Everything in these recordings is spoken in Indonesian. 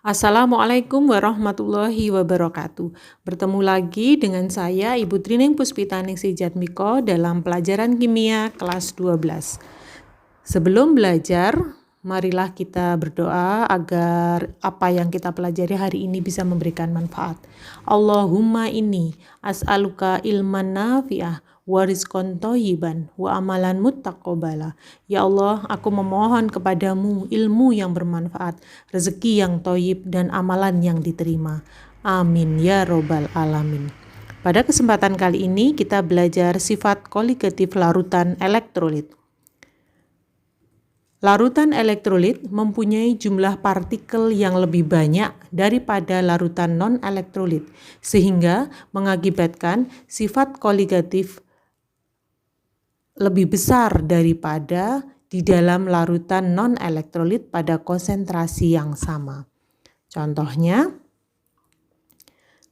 Assalamualaikum warahmatullahi wabarakatuh. Bertemu lagi dengan saya Ibu Trining Puspitaningsih Jatmiko dalam pelajaran kimia kelas 12. Sebelum belajar, marilah kita berdoa agar apa yang kita pelajari hari ini bisa memberikan manfaat. Allahumma inni as'aluka ilman nafi'ah wa rizqan thayyiban wa amalan muttaqabbala. Ya Allah, aku memohon kepadamu ilmu yang bermanfaat, rezeki yang thayyib dan amalan yang diterima. Amin ya robbal alamin. Pada kesempatan kali ini kita belajar sifat koligatif larutan elektrolit. Larutan elektrolit mempunyai jumlah partikel yang lebih banyak daripada larutan non-elektrolit, sehingga mengakibatkan sifat koligatif lebih besar daripada di dalam larutan non-elektrolit pada konsentrasi yang sama. Contohnya,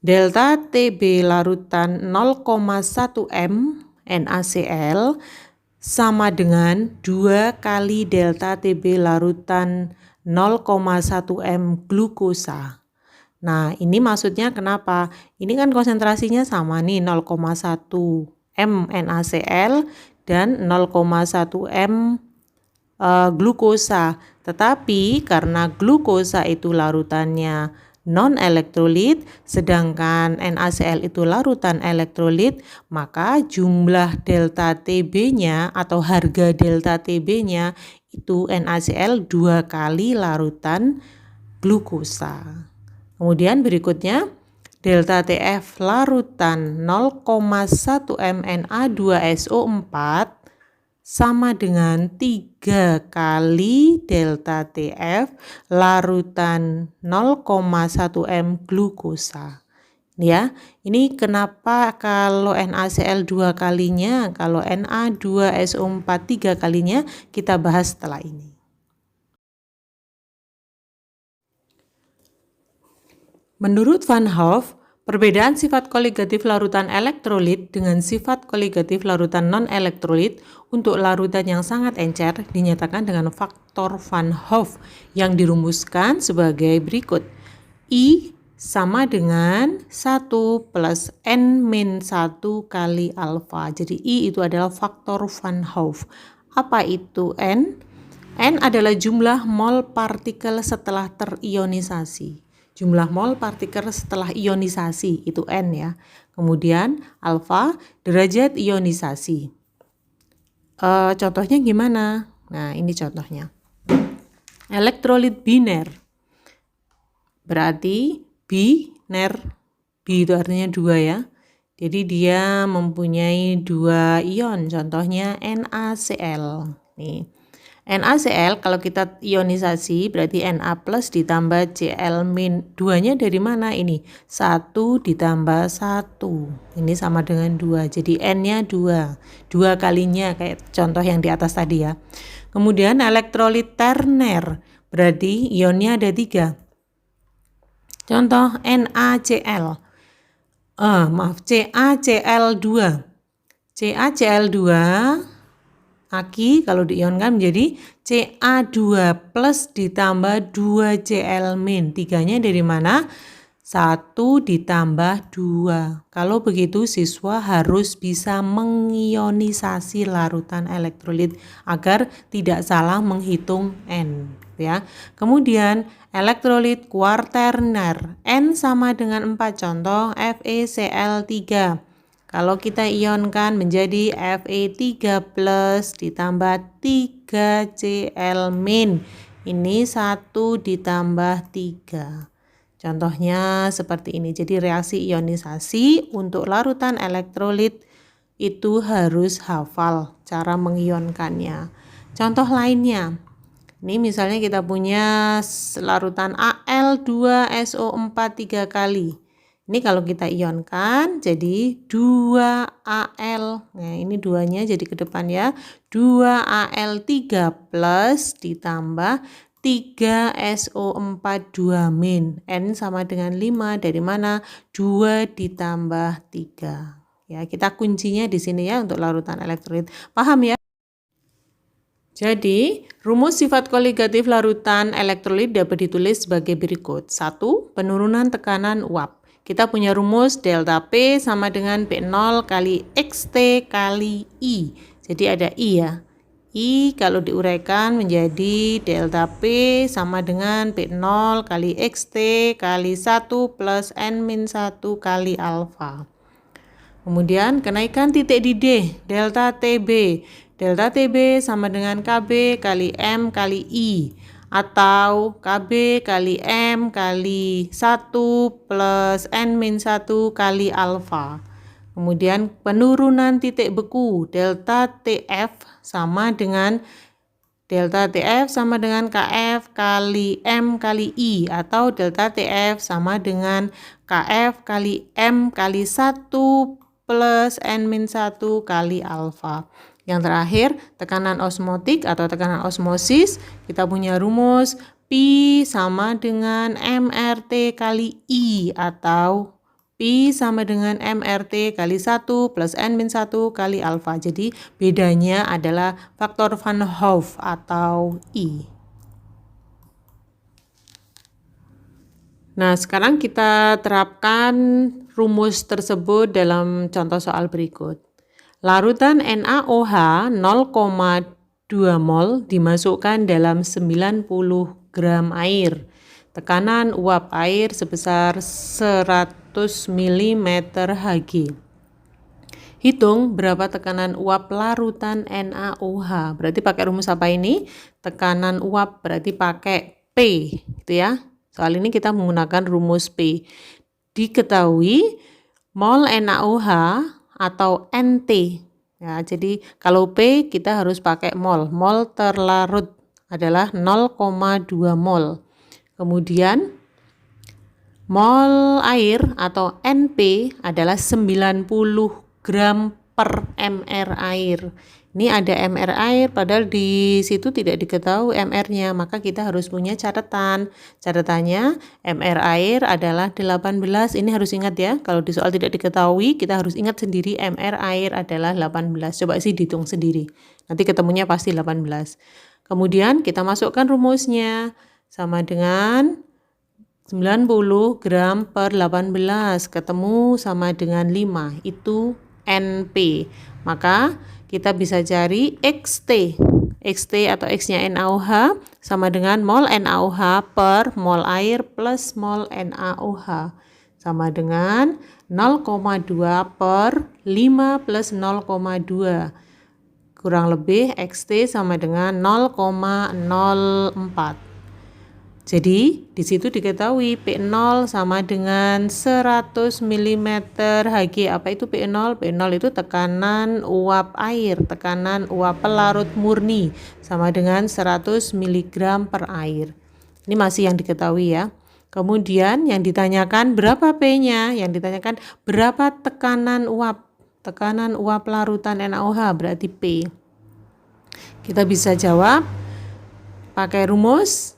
delta Tb larutan 0,1 m NaCl sama dengan 2 kali delta Tb larutan 0,1 m glukosa. Nah, ini maksudnya kenapa? Ini kan konsentrasinya sama nih, 0,1 m NaCl dan 0,1 m glukosa. Tetapi karena glukosa itu larutannya non-elektrolit, sedangkan NaCl itu larutan elektrolit, maka jumlah delta Tb-nya atau harga delta Tb-nya itu NaCl 2 kali larutan glukosa. Kemudian berikutnya, delta Tf larutan 0,1 m Na2SO4 sama dengan 3 kali delta Tf larutan 0,1 m glukosa. Ya, ini kenapa kalau NaCl 2 kalinya, kalau Na2SO4 3 kalinya, kita bahas setelah ini. Menurut Van Hoff, perbedaan sifat koligatif larutan elektrolit dengan sifat koligatif larutan non-elektrolit untuk larutan yang sangat encer dinyatakan dengan faktor Van Hoff yang dirumuskan sebagai berikut. I sama dengan 1 plus N-1 kali alfa. Jadi I itu adalah faktor Van Hoff. Apa itu N? N adalah jumlah mol partikel setelah terionisasi. Jumlah mol partikel setelah ionisasi itu N ya. Kemudian alfa derajat ionisasi. Contohnya gimana? Nah, ini contohnya. Elektrolit biner. Berarti biner. B itu artinya 2 ya. Jadi dia mempunyai 2 ion. Contohnya NaCl. Nih. NaCl kalau kita ionisasi berarti Na plus ditambah Cl min. 2-nya dari mana ini? 1 ditambah 1. Ini sama dengan 2. Jadi N-nya 2. 2 kalinya kayak contoh yang di atas tadi ya. Kemudian elektrolit terner. Berarti ionnya ada 3. Contoh NaCl. CaCl2. CaCl2 Aki kalau diionkan menjadi Ca2 plus ditambah 2 Cl min. 3-nya dari mana? 1 ditambah 2. Kalau begitu siswa harus bisa mengionisasi larutan elektrolit agar tidak salah menghitung N. Ya. Kemudian elektrolit kuarterner. N sama dengan 4. Contoh FeCl3. Kalau kita ionkan menjadi Fe3 plus ditambah 3 Cl min. Ini 1 ditambah 3. Contohnya seperti ini. Jadi reaksi ionisasi untuk larutan elektrolit itu harus hafal cara mengionkannya. Contoh lainnya. Ini misalnya kita punya larutan Al2SO4 3 kali. Ini kalau kita ionkan jadi 2Al. Nah, ini 2-nya jadi ke depan ya. 2Al3 plus ditambah 3SO4 2 min. N sama dengan 5. Dari mana? 2 ditambah 3. Ya, kita kuncinya di sini ya untuk larutan elektrolit. Paham ya? Jadi, rumus sifat koligatif larutan elektrolit dapat ditulis sebagai berikut. 1. Penurunan tekanan uap. Kita punya rumus delta P sama dengan P0 kali XT kali I. Jadi ada I ya. I kalau diuraikan menjadi delta P sama dengan P0 kali XT kali 1 plus N-1 kali alfa. Kemudian kenaikan titik di D, delta TB. Delta TB sama dengan KB kali M kali I. Atau KB kali M kali 1 plus N-1 kali alfa. Kemudian penurunan titik beku, delta TF sama dengan KF kali M kali I. Atau delta TF sama dengan KF kali M kali 1 plus N-1 kali alfa. Yang terakhir, tekanan osmotik atau tekanan osmosis, kita punya rumus P sama dengan MRT kali I atau P sama dengan MRT kali 1 plus N-1 kali alfa. Jadi bedanya adalah faktor Van Hoff atau I. Nah, sekarang kita terapkan rumus tersebut dalam contoh soal berikut. Larutan NaOH 0,2 mol dimasukkan dalam 90 gram air. Tekanan uap air sebesar 100 mm Hg. Hitung berapa tekanan uap larutan NaOH. Berarti pakai rumus apa ini? Tekanan uap berarti pakai P, gitu ya. Soal ini kita menggunakan rumus P. Diketahui mol NaOH atau NT. Ya, jadi kalau P kita harus pakai mol. Mol terlarut adalah 0,2 mol. Kemudian mol air atau NP adalah 90 gram per mr air. Ini ada mr air, padahal di situ tidak diketahui mr-nya, maka kita harus punya catatan. Catatannya mr air adalah 18. Ini harus ingat ya, kalau di soal tidak diketahui, kita harus ingat sendiri mr air adalah 18. Coba sih dihitung sendiri, nanti ketemunya pasti 18. Kemudian kita masukkan rumusnya, sama dengan 90 gram per 18, ketemu sama dengan 5, itu NP. Maka kita bisa cari XT. XT atau X-nya NaOH sama dengan mol NaOH per mol air plus mol NaOH. Sama dengan 0,2 per 5 plus 0,2. Kurang lebih XT sama dengan 0,04. Jadi, di situ diketahui P0 sama dengan 100 mm Hg. Apa itu P0? P0 itu tekanan uap air, tekanan uap pelarut murni, sama dengan 100 mg per air. Ini masih yang diketahui ya. Kemudian yang ditanyakan berapa P-nya? Yang ditanyakan berapa tekanan uap? Tekanan uap larutan NaOH berarti P. Kita bisa jawab pakai rumus.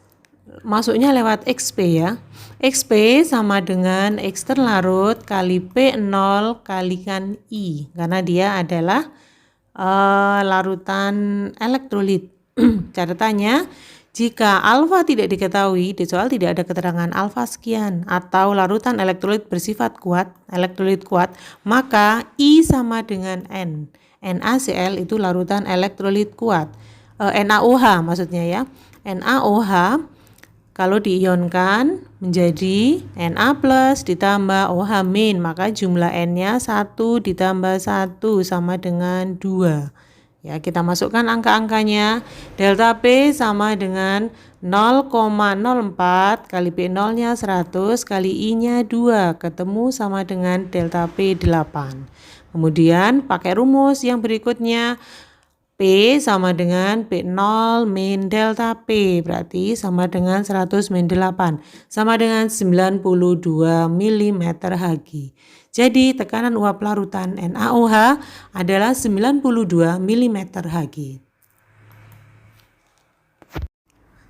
Masuknya lewat XP ya. XP sama dengan X terlarut kali P0 kalikan I. Karena dia adalah larutan elektrolit. Catatannya, jika alfa tidak diketahui, di soal tidak ada keterangan alfa sekian, atau larutan elektrolit bersifat kuat, elektrolit kuat, maka I sama dengan N. NaCl itu larutan elektrolit kuat. NaOH maksudnya ya. NaOH kalau diionkan menjadi Na plus ditambah OH min, maka jumlah N-nya 1 ditambah 1 sama dengan 2. Ya, kita masukkan angka-angkanya. Delta P sama dengan 0,04 kali P0-nya 100 kali I-nya 2, ketemu sama dengan delta P 8. Kemudian pakai rumus yang berikutnya. P sama dengan P0 min delta P, berarti sama dengan 100 min 8, sama dengan 92 mm Hg. Jadi tekanan uap larutan NaOH adalah 92 mm Hg.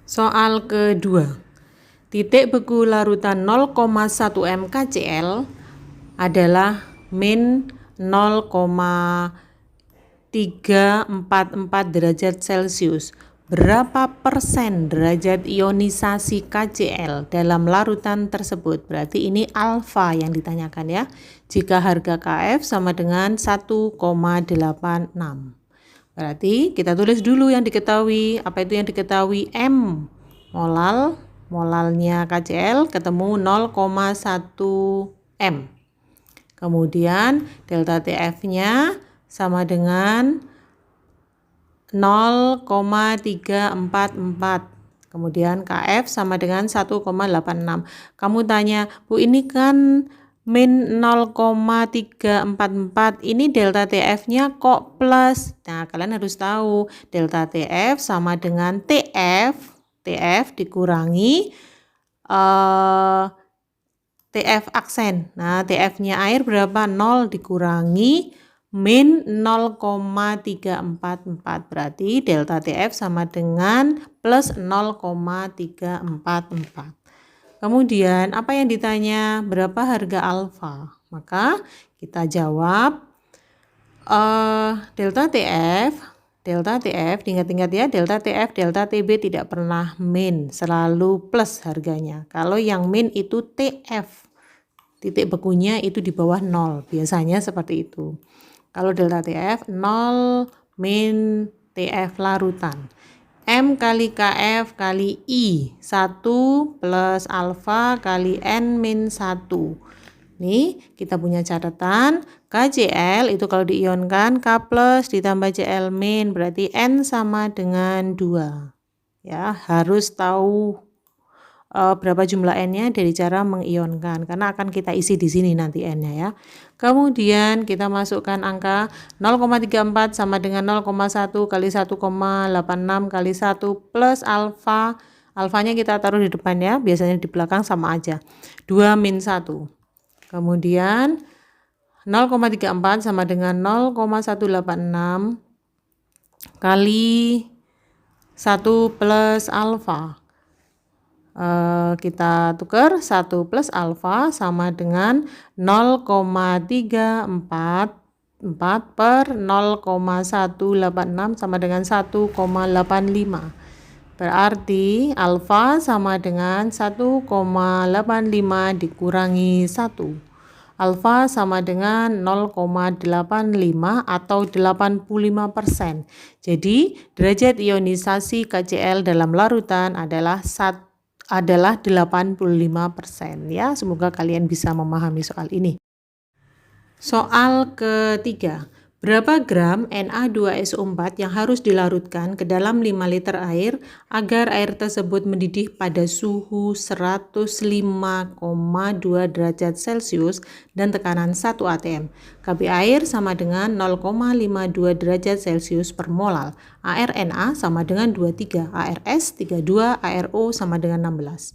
Soal kedua. Titik beku larutan 0,1 mkcl adalah min 0,3 344 derajat Celcius. Berapa persen derajat ionisasi KCl dalam larutan tersebut? Berarti ini alfa yang ditanyakan ya. Jika harga Kf sama dengan 1,86. Berarti kita tulis dulu yang diketahui. Apa itu yang diketahui? M molal, molalnya KCl ketemu 0,1 M. Kemudian delta TF-nya sama dengan 0,344. Kemudian KF sama dengan 1,86. Kamu tanya, Bu, ini kan min 0,344, ini delta TF-nya kok plus? Nah, kalian harus tahu delta TF sama dengan TF dikurangi TF aksen. Nah, TF-nya air berapa? 0 dikurangi min 0,344. Berarti delta TF sama dengan plus 0,344. Kemudian apa yang ditanya? Berapa harga alfa? Maka kita jawab delta TF, diingat-ingat ya, delta TF, delta TB tidak pernah min, selalu plus harganya. Kalau yang min itu TF, titik bekunya itu di bawah 0, biasanya seperti itu. Kalau delta TF 0 min TF larutan. M kali KF kali I, 1 plus alfa kali N min 1. Nih, kita punya catatan, KCl itu kalau diionkan K plus ditambah Cl min, berarti N sama dengan 2. Ya, harus tahu berapa jumlah N-nya dari cara mengionkan, karena akan kita isi di sini nanti N-nya ya. Kemudian kita masukkan angka 0,34 sama dengan 0,1 kali 1,86 kali 1 plus alfa. Alfanya kita taruh di depan ya, biasanya di belakang sama aja. 2 min 1. Kemudian 0,34 sama dengan 0,186 kali 1 plus alfa. Kita tukar 1 plus alfa sama dengan 0,344 per 0,186 sama dengan 1,85. Berarti alfa sama dengan 1,85 dikurangi 1. Alfa sama dengan 0,85 atau 85%. Jadi derajat ionisasi KCl dalam larutan adalah 85% ya. Semoga kalian bisa memahami soal ini. Soal ketiga, berapa gram Na2SO4 yang harus dilarutkan ke dalam 5 liter air agar air tersebut mendidih pada suhu 105,2 derajat Celcius dan tekanan 1 atm. Kb air sama dengan 0,52 derajat Celcius per molal. ARNA sama dengan 23, ARS 32, ARO sama dengan 16.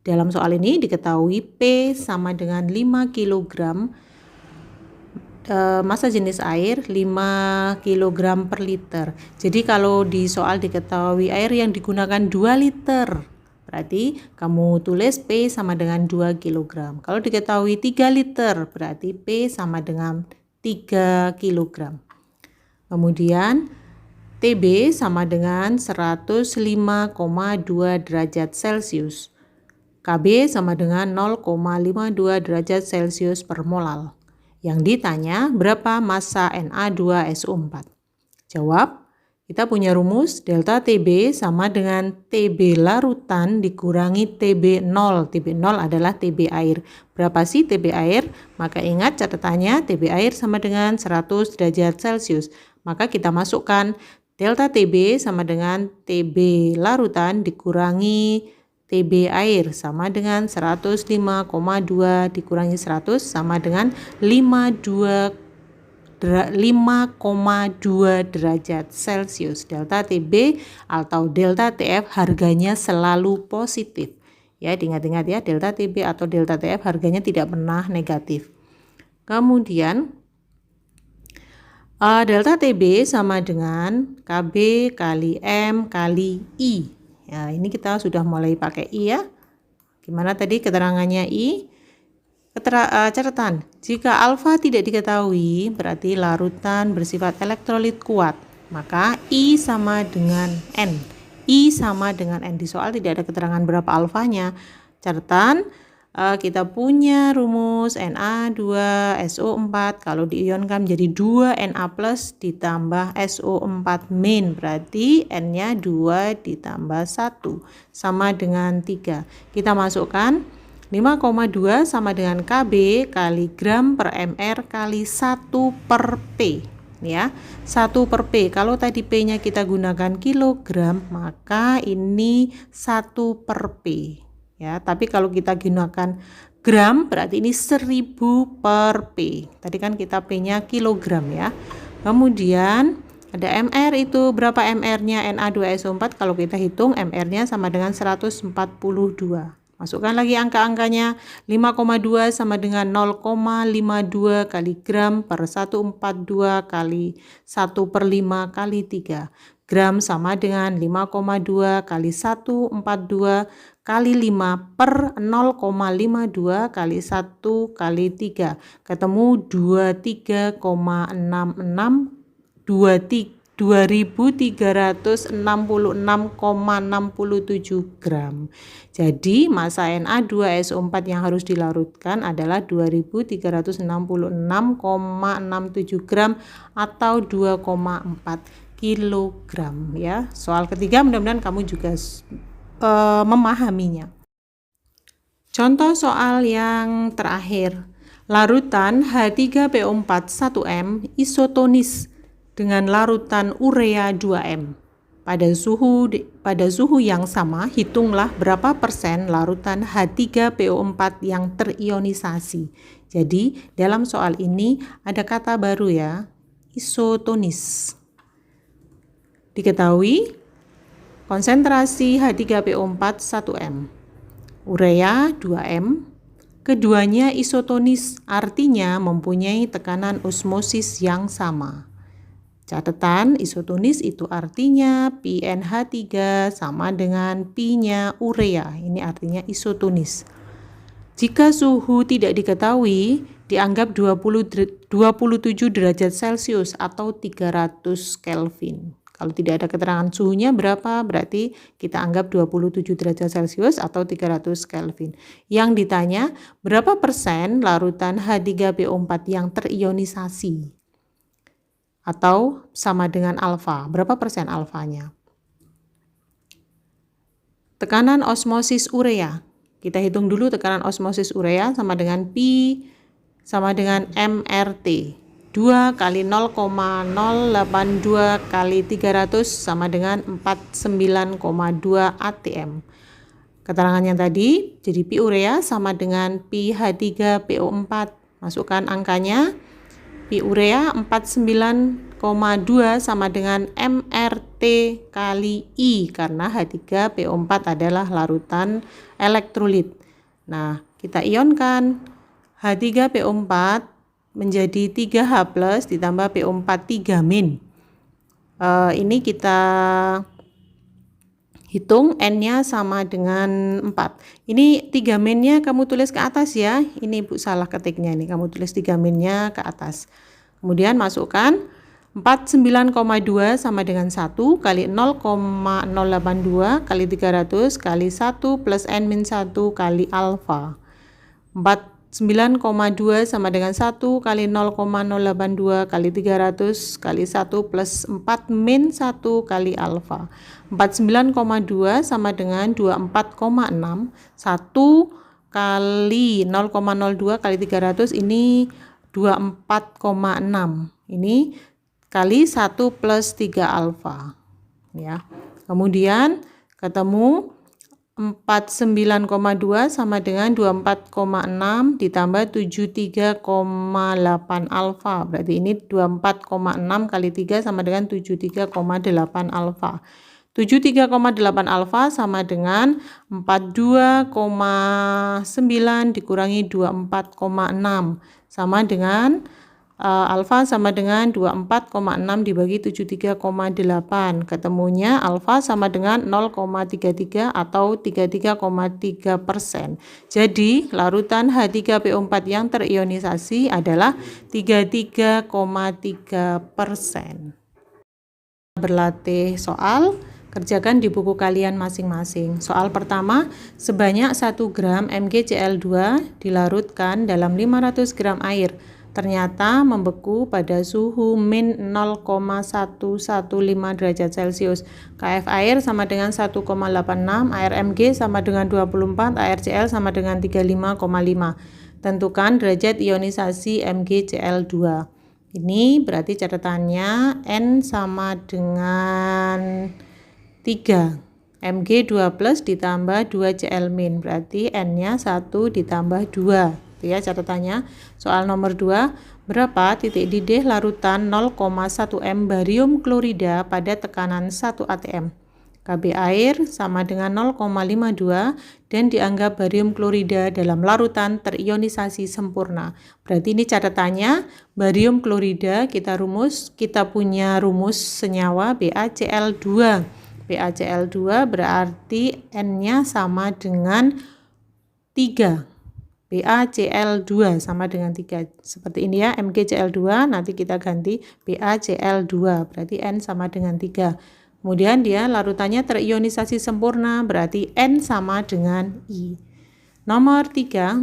Dalam soal ini diketahui P sama dengan 5 kg massa jenis air 5 kg per liter. Jadi kalau di soal diketahui air yang digunakan 2 liter, berarti kamu tulis P sama dengan 2 kg. Kalau diketahui 3 liter, berarti P sama dengan 3 kg. Kemudian TB sama dengan 105,2 derajat Celcius. KB sama dengan 0,52 derajat Celcius per molal. Yang ditanya berapa massa Na2SO4. Jawab, kita punya rumus delta TB sama dengan TB larutan dikurangi TB0. TB0 adalah TB air. Berapa sih TB air? Maka ingat catatannya TB air sama dengan 100 derajat Celcius. Maka kita masukkan delta TB sama dengan TB larutan dikurangi TB air sama dengan 105,2 dikurangi 100 sama dengan 5,2 derajat Celcius. Delta TB atau delta TF harganya selalu positif. Ya, diingat-ingat ya, delta TB atau delta TF harganya tidak pernah negatif. Kemudian delta TB sama dengan KB kali M kali I. Ya, ini kita sudah mulai pakai I ya. Gimana tadi keterangannya I? Catatan, jika alfa tidak diketahui, berarti larutan bersifat elektrolit kuat. Maka I sama dengan N. I sama dengan N. Di soal tidak ada keterangan berapa alfanya. Catatan, kita punya rumus Na2SO4. Kalau diionkan menjadi 2Na plus ditambah SO4 min. Berarti N-nya 2 ditambah 1 sama dengan 3. Kita masukkan 5,2 sama dengan KB kali gram per mr kali 1 per P. Ya, 1 per P. Kalau tadi P-nya kita gunakan kilogram, maka ini 1 per P. Ya, tapi kalau kita gunakan gram, berarti ini 1000 per P. Tadi kan kita P-nya kilogram ya. Kemudian ada MR itu berapa MR-nya Na2SO4? Kalau kita hitung MR-nya sama dengan 142. Masukkan lagi angka-angkanya. 5,2 sama dengan 0,52 kali gram per 142 kali 1 per 5 kali 3. Gram sama dengan 5,2 kali 142 kali 5 per 0,52 kali 1 kali 3. Ketemu 2367 gram. Jadi massa Na2SO4 yang harus dilarutkan adalah 2366,67 gram atau 2,4 kilogram ya. Soal ketiga mudah-mudahan kamu juga memahaminya. Contoh soal yang terakhir. Larutan H3PO4 1M isotonis dengan larutan urea 2M. Pada suhu yang sama, hitunglah berapa persen larutan H3PO4 yang terionisasi. Jadi, dalam soal ini ada kata baru ya, isotonis. Diketahui konsentrasi H3PO4 1M, urea 2M, keduanya isotonis, artinya mempunyai tekanan osmosis yang sama. Catatan, isotonis itu artinya PnH3 sama dengan P-nya urea. Ini artinya isotonis. Jika suhu tidak diketahui, dianggap 27 derajat Celcius atau 300 Kelvin. Kalau tidak ada keterangan suhunya berapa, berarti kita anggap 27 derajat Celcius atau 300 Kelvin. Yang ditanya, berapa persen larutan H3PO4 yang terionisasi? Atau sama dengan alfa, berapa persen alfanya? Tekanan osmosis urea, kita hitung dulu tekanan osmosis urea sama dengan P sama dengan MRT, 2 kali 0,082 kali 300 sama dengan 49,2 atm. Keterangannya tadi, jadi P urea sama dengan P H3PO4, masukkan angkanya. P urea 49,2 sama dengan MRT kali I karena H3PO4 adalah larutan elektrolit. Nah, kita ionkan H3PO4 menjadi 3H plus ditambah PO4 3-. Ini kita hitung N-nya sama dengan 4. Ini 3-nya kamu tulis ke atas ya. Ini Ibu salah ketiknya nih. Kamu tulis 3-nya ke atas. Kemudian masukkan 49,2 sama dengan 1 kali 0,082 kali 300 kali 1 plus N-1 kali alfa. 49,2 sama dengan 1 kali 0,082 kali 300 kali 1 plus 4 min 1 kali alfa. 49,2 sama dengan 24,6. 1 kali 0,02 kali 300 ini 24,6. Ini kali 1 plus 3 alfa. Ya. Kemudian ketemu 49,2 sama dengan 24,6 ditambah 73,8 alfa. Berarti ini 24,6 kali 3 sama dengan 73,8 alfa. 73,8 alfa sama dengan 42,9 dikurangi 24,6 sama dengan alfa sama dengan 24,6 dibagi 73,8. Ketemunya alfa sama dengan 0,33 atau 33,3%. Jadi larutan H3PO4 yang terionisasi adalah 33,3%. Berlatih soal, kerjakan di buku kalian masing-masing. Soal pertama, sebanyak 1 gram MgCl2 dilarutkan dalam 500 gram air. Ternyata membeku pada suhu min 0,115 derajat Celcius. KF air sama dengan 1,86, air Mg sama dengan 24, air Cl sama dengan 35,5. Tentukan derajat ionisasi MgCl2. Ini berarti catatannya N sama dengan 3. Mg2 plus ditambah 2 Cl min. Berarti N-nya 1 ditambah 2. Itu ya catatannya. Soal nomor 2. Berapa titik didih larutan 0,1 m barium klorida pada tekanan 1 atm? Kb air sama dengan 0,52 dan dianggap barium klorida dalam larutan terionisasi sempurna. Berarti ini catatannya barium klorida kita punya rumus senyawa BaCl2. BaCl2 berarti N-nya sama dengan 3. BaCl2 sama dengan 3. Seperti ini ya, MgCl2 nanti kita ganti BaCl2 berarti N sama dengan 3. Kemudian dia larutannya terionisasi sempurna, berarti N sama dengan I. Nomor 3,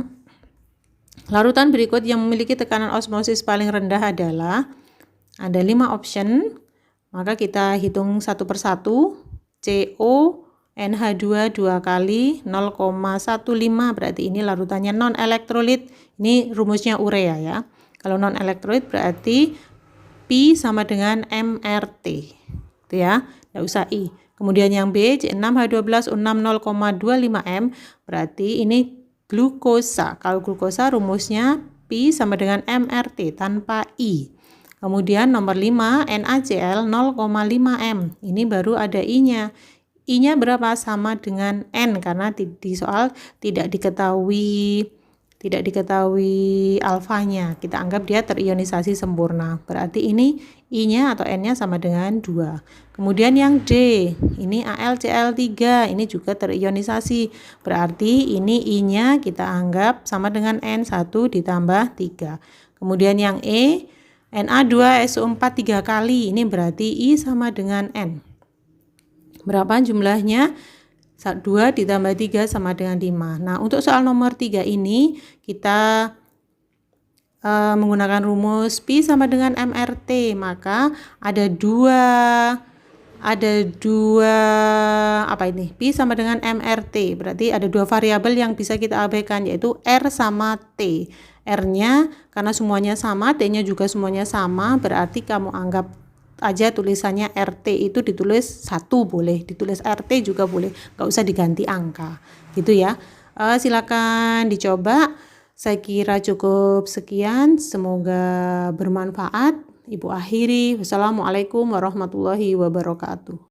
larutan berikut yang memiliki tekanan osmosis paling rendah adalah, ada 5 option, maka kita hitung satu persatu. CO, NH2 2 kali 0,15, berarti ini larutannya non elektrolit, ini rumusnya urea ya. Kalau non elektrolit berarti Pi sama dengan MRT, itu ya. Tidak usah I. Kemudian yang B, C6H12O6 0,25 M, berarti ini glukosa. Kalau glukosa rumusnya Pi sama dengan MRT tanpa I. Kemudian nomor 5, NaCl 0,5 M. Ini baru ada I-nya. I-nya berapa? Sama dengan N, karena di soal tidak diketahui alfanya. Kita anggap dia terionisasi sempurna. Berarti ini I-nya atau N-nya sama dengan 2. Kemudian yang D, ini AlCl3, ini juga terionisasi. Berarti ini I-nya kita anggap sama dengan N, 1 ditambah 3. Kemudian yang E, Na2SO4 3 kali, ini berarti I sama dengan N. Berapa jumlahnya? 2 ditambah 3 sama dengan 5. Nah, untuk soal nomor 3 ini kita menggunakan rumus Pi sama dengan MRT, maka ada dua Pi sama dengan MRT, berarti ada 2 variabel yang bisa kita abaikan, yaitu R sama T. R-nya karena semuanya sama, T-nya juga semuanya sama, berarti kamu anggap aja tulisannya RT itu ditulis 1 boleh, ditulis RT juga boleh, nggak usah diganti angka gitu ya. Silakan dicoba. Saya kira cukup sekian, semoga bermanfaat. Ibu akhiri, wassalamualaikum warahmatullahi wabarakatuh.